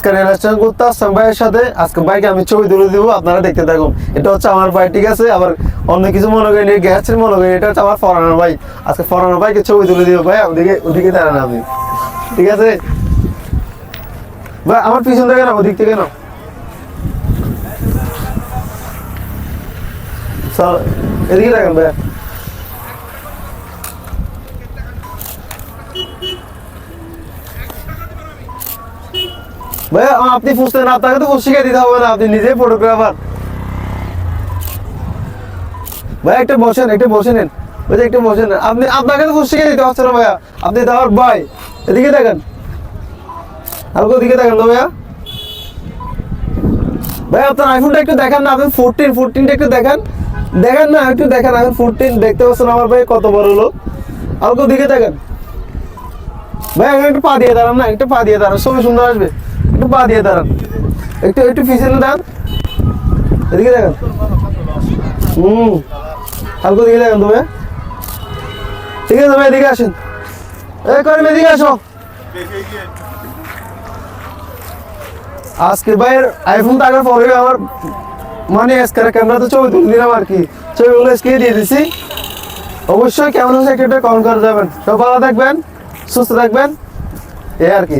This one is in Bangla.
রিলেশন করতে আসলাম ভাইয়ের সাথে। আজকে ভাইকে আমি ছবি তুলে দিব, আপনারা দেখতে থাকুন। এটা হচ্ছে আমার ভাই, ঠিক আছে? আবার অন্য কিছু মনে করেন, গ্যাসের মনে করেন, এটা হচ্ছে আমার ফরানোর ভাই। আজকে ফরানোর ভাইকে ছবি তুলে দিব ভাই। ওদিকে দাঁড়ান আপনি, ঠিক আছে ভাই? আমার পিছন থেকে না, ওদিক থেকে না, এদিকে দেখেন ভাই। ভাইয়া আপনি ফুসতেন, আপনাকে তো শিখে দিতে হবে না, আপনি নিজেই ফটোগ্রাফার। ভাই একটা বসেন, একটা বসে নেন, ওই যে একটা বসে নেন। আপনি আপনাকে তো শিখে দিতে হচ্ছে না ভাইয়া, আপনি তো আমার ভাই। এদিকে দেখেন, আমাকে ওদিকে দেখেন তো ভাইয়া। ভাই আপনার আইফোনটা একটু দেখান না, আপনি 14টা একটু দেখান, দেখেন না, একটু দেখেন। এখন 14 দেখতে পাচ্ছেন আমার ভাই কত বড় লোক। আমাকে ওদিকে দেখেন ভাই, এখন একটু পা দিয়ে দাঁড়ান না, একটু পা দিয়ে দাঁড়ান, ছবি সুন্দর আসবে। একটু পা দিয়ে দাঁড়ান, একটু একটু পিছনে দাঁড়ান, এদিকে দেখেন। হালকা দিকে দেখেন তুমি, ঠিক আছে ভাই? এদিকে আসেন, করিম এদিকে আসো। আজকে ভাইয়ের আইফোন টাকার পরে আমার মানে ক্যামেরাতে ছবি তুলে দিলাম আর কি, ছবিগুলো স্ক্রিনে দিয়ে দিছি। অবশ্যই কেমন হচ্ছে একটা কমেন্ট করে যাবেন। সব ভালো থাকবেন, সুস্থ থাকবেন, এই আর কি।